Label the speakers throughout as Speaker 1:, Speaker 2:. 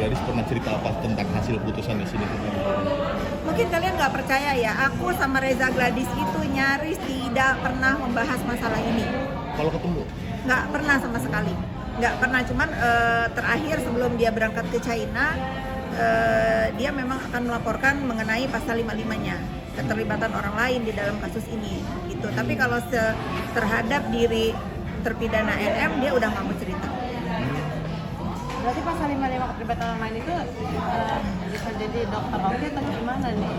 Speaker 1: Gadis pernah cerita apa tentang hasil putusan di sini?
Speaker 2: Mungkin kalian nggak percaya ya, aku sama Reza Gladys itu nyaris tidak pernah membahas masalah ini.
Speaker 1: Kalau ketemu?
Speaker 2: Nggak pernah sama sekali. Nggak pernah, cuman terakhir sebelum dia berangkat ke China, dia memang akan melaporkan mengenai pasal 55-nya, keterlibatan orang lain di dalam kasus ini. Gitu. Tapi kalau terhadap diri terpidana NM, dia udah nggak mau cerita.
Speaker 3: Berarti pasal 55 keterlibatan orang lain itu bisa jadi dokter oke atau gimana nih?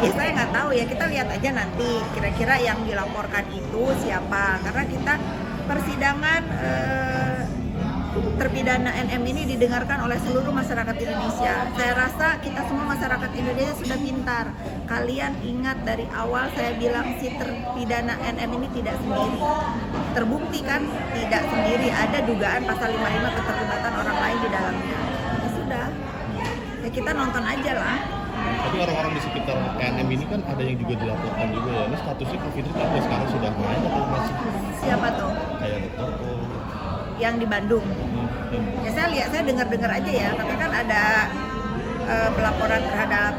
Speaker 2: Ya saya nggak tahu ya, kita lihat aja nanti kira-kira yang dilaporkan itu siapa. Karena kita persidangan terpidana NM ini didengarkan oleh seluruh masyarakat Indonesia. Saya rasa kita semua masyarakat Indonesia sudah pintar. Kalian ingat dari awal saya bilang si terpidana NM ini tidak sendiri. Terbukti kan tidak sendiri, ada dugaan pasal 55 keterlibatan orang lain di dalamnya. Ya sudah, ya kita nonton aja lah.
Speaker 1: Tapi orang-orang di sekitar NM ini kan ada yang juga dilaporkan juga ya. Ini statusnya Kak Fitri kan sekarang sudah main atau masih?
Speaker 2: Siapa tuh?
Speaker 1: Kayak dokter
Speaker 2: Yang di Bandung. Ya saya dengar-dengar aja ya, tapi kan ada pelaporan terhadap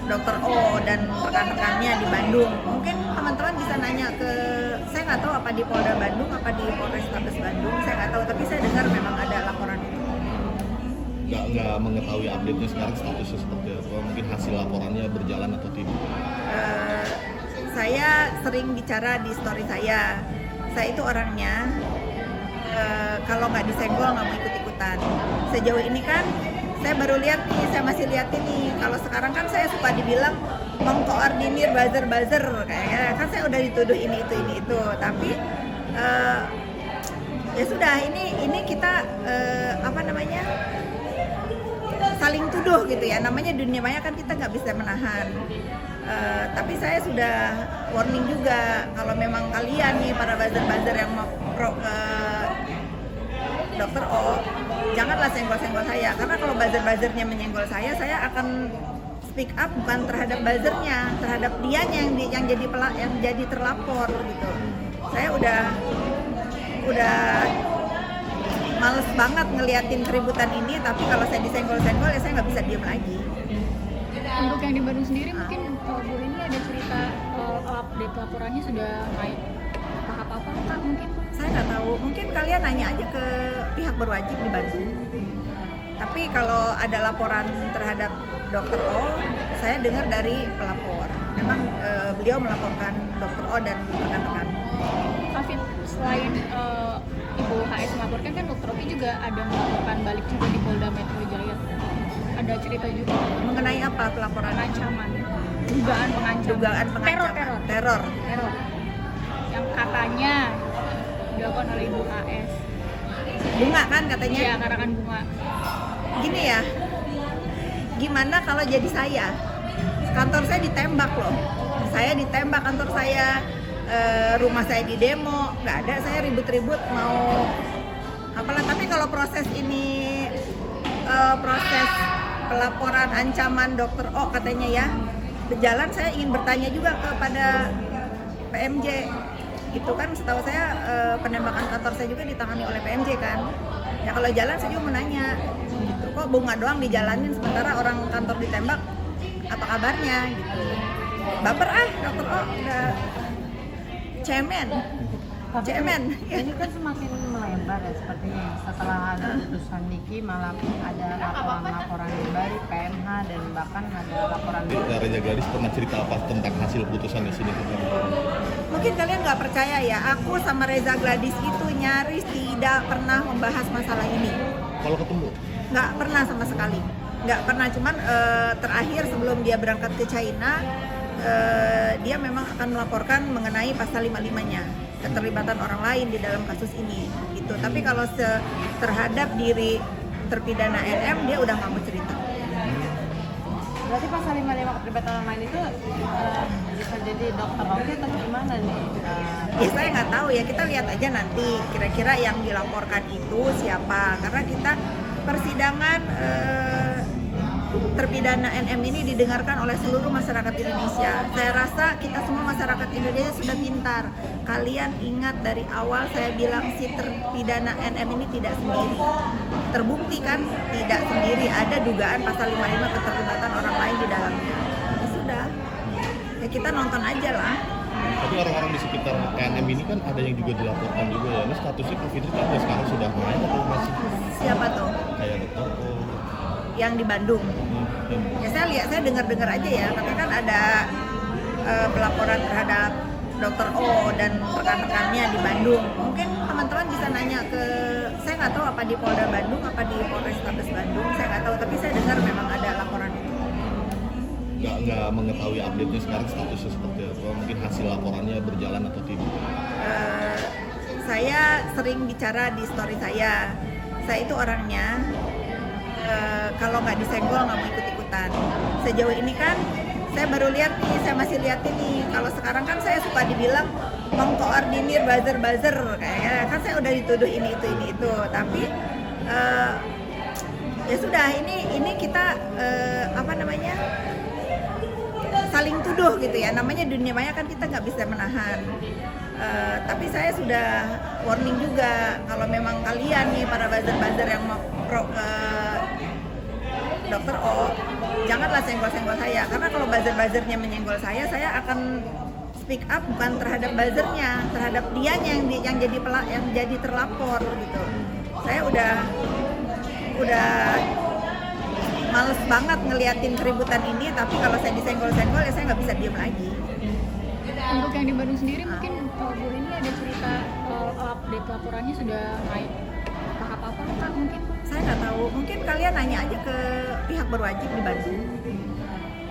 Speaker 2: Dr. O dan rekan-rekannya di Bandung. Mungkin teman-teman bisa nanya ke, saya nggak tahu apa di Polda Bandung, apa di Polrestabes Bandung, saya nggak tahu. Tapi saya dengar memang ada laporan itu.
Speaker 1: nggak mengetahui update-nya sekarang statusnya seperti apa, mungkin hasil laporannya berjalan atau tidak.
Speaker 2: Saya sering bicara di story saya itu orangnya kalau nggak disenggol nggak mau ikut-ikutan. Sejauh ini kan saya baru lihat nih, saya masih liatin nih. Kalau sekarang kan saya suka dibilang mengkoordinir buzzer kayaknya kan saya udah dituduh ini itu. Tapi ya sudah, ini kita saling tuduh gitu ya. Namanya dunia maya kan kita nggak bisa menahan. Tapi saya sudah warning juga kalau memang kalian nih para buzzer yang mau pro ke Dr. O, janganlah senggol-senggol saya, karena kalau buzzer-buzzernya menyenggol saya akan speak up bukan terhadap buzzernya, terhadap dianya yang jadi terlapor gitu. Saya udah males banget ngeliatin keributan ini, tapi kalau saya disenggol-senggol ya saya nggak bisa diem lagi.
Speaker 4: Untuk yang di Bandung sendiri mungkin Bu Rini ada cerita update laporannya sudah naik tahap apa Kak mungkin?
Speaker 2: Saya nggak tahu, mungkin kalian nanya aja ke pihak berwajib di Bandung. Tapi kalau ada laporan terhadap Dr. O, saya dengar dari pelapor. Memang beliau melaporkan Dr. O dan rekan-rekan.
Speaker 4: Kafit, selain Ibu HS melaporkan kan Dr. Oki juga ada melaporkan balik juga di Polda Metro Jaya. Ada cerita juga
Speaker 2: Mengenai apa pelaporan?
Speaker 4: pengancaman, dugaan pengancaman,
Speaker 2: Teror.
Speaker 4: yang katanya dilakukan oleh Ibu HS.
Speaker 2: Bunga kan katanya?
Speaker 4: Iya, karangan bunga.
Speaker 2: Gini ya, gimana kalau jadi saya? Kantor saya ditembak loh. Saya ditembak kantor saya, rumah saya di demo, nggak ada saya ribut-ribut mau apalah. Tapi kalau proses ini proses pelaporan ancaman Dr. O katanya ya berjalan, saya ingin bertanya juga kepada PMJ. Itu kan setahu saya penembakan kantor saya juga ditangani oleh PMJ kan. Ya kalau jalan saya juga mau nanya gitu. Kok bunga doang dijalanin sementara orang kantor ditembak, apa kabarnya gitu. Baper Dr. O udah cemen.
Speaker 3: Ini kan semakin melebar ya sepertinya. Setelah ada putusan Niki malah ada laporan-laporan dari PMH dan bahkan ada laporan
Speaker 1: Reza Gadis pernah cerita apa tentang hasil putusan di sini?
Speaker 2: Mungkin kalian nggak percaya ya, aku sama Reza Gladys itu nyaris tidak pernah membahas masalah ini.
Speaker 1: Kalau ketemu?
Speaker 2: Nggak pernah sama sekali. Nggak pernah, cuman terakhir sebelum dia berangkat ke China, dia memang akan melaporkan mengenai pasal 55-nya, keterlibatan orang lain di dalam kasus ini. Gitu. Tapi kalau terhadap diri terpidana NM, dia udah nggak mau cerita.
Speaker 3: Berarti pasal 55 keterlibatan orang lain itu bisa jadi dokter oke atau gimana nih?
Speaker 2: Ya saya nggak tahu ya, kita lihat aja nanti kira-kira yang dilaporkan itu siapa. Karena kita persidangan terpidana NM ini didengarkan oleh seluruh masyarakat Indonesia. Saya rasa kita semua masyarakat Indonesia sudah pintar. Kalian ingat dari awal saya bilang si terpidana NM ini tidak sendiri. Terbukti kan tidak sendiri, ada dugaan pasal 55 keterlibatan orang lain di dalamnya. Ya sudah, ya kita nonton aja lah.
Speaker 1: Tapi orang-orang di sekitar KNM ini kan ada yang juga dilaporkan juga ya. Ini statusnya Kak Fitri kan sekarang sudah main atau masih
Speaker 2: Siapa tuh?
Speaker 1: kayak dokter O?
Speaker 2: Yang di Bandung. Ya saya lihat, saya dengar-dengar aja ya, tapi kan ada pelaporan terhadap Dokter O dan rekan-rekannya di Bandung. Mungkin teman-teman bisa nanya ke, saya nggak tahu apa di Polda Bandung, apa di Polrestabes Bandung, saya nggak tahu. Tapi saya dengar memang ada laporan itu.
Speaker 1: Nggak mengetahui update-nya sekarang statusnya seperti apa, mungkin hasil laporannya berjalan atau tidak.
Speaker 2: Saya sering bicara di story saya itu orangnya kalau nggak disenggol nggak mau ikut-ikutan. Sejauh ini kan saya baru lihat nih, saya masih lihat ini. Kalau sekarang kan saya suka dibilang mengkoordinir buzzer kayaknya kan saya udah dituduh ini itu. Tapi ya sudah, ini kita apa namanya, saling tuduh gitu ya. Namanya dunia maya kan kita nggak bisa menahan. Tapi saya sudah warning juga, kalau memang kalian nih para buzzer yang mau pro ke Dokter O, janganlah senggol-senggol saya. Karena kalau buzzer-buzzernya menyenggol saya akan speak up bukan terhadap buzzernya, terhadap dianya yang jadi terlapor gitu. Saya udah males banget ngeliatin keributan ini, tapi kalau saya disenggol-senggol ya saya nggak bisa diem lagi.
Speaker 4: Untuk yang di Bandung sendiri mungkin Bu ini ada cerita update laporannya sudah naik tahap apa Kak mungkin?
Speaker 2: Saya nggak tahu, mungkin kalian nanya aja ke pihak berwajib di Bandung.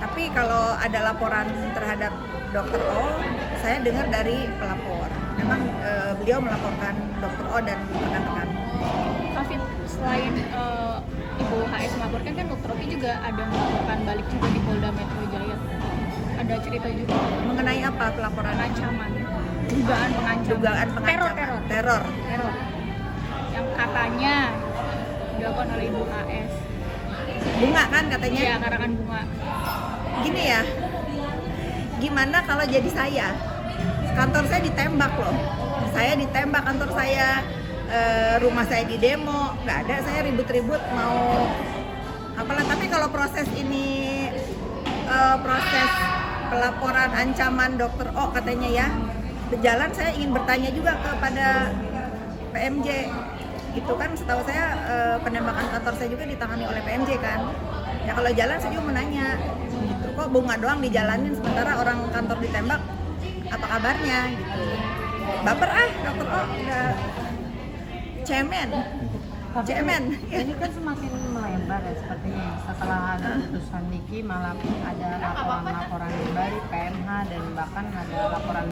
Speaker 2: Tapi kalau ada laporan terhadap Dokter O, saya dengar dari pelapor. Memang beliau melaporkan Dokter O dan rekan-rekan.
Speaker 4: Kak, selain Ibu HS melaporkan kan Dokter Oki juga ada melaporkan balik juga di Polda Metro Jaya. Ada cerita juga
Speaker 2: Mengenai apa pelaporan?
Speaker 4: ancaman, dugaan pengancaman,
Speaker 2: Teror.
Speaker 4: yang katanya dilakukan oleh Ibu HS.
Speaker 2: Bunga kan katanya?
Speaker 4: Iya, karangan bunga.
Speaker 2: Gini ya, gimana kalau jadi saya? Kantor saya ditembak loh. Saya ditembak kantor saya, rumah saya di demo, nggak ada saya ribut-ribut mau apalah. Tapi kalau proses ini proses pelaporan ancaman Dokter O katanya ya berjalan, saya ingin bertanya juga kepada PMJ. Itu kan setahu saya penembakan kantor saya juga ditangani oleh PMJ kan. Ya kalau jalan saya juga menanya, gitu. Kok bunga doang dijalanin sementara orang kantor ditembak, apa kabarnya gitu. Baper Dokter O udah cemen.
Speaker 3: Tapi
Speaker 2: Cemen.
Speaker 3: ini kan semakin melebar ya sepertinya. Setelah ada putusan Niki malah ada laporan-laporan dari PMH dan bahkan ada laporan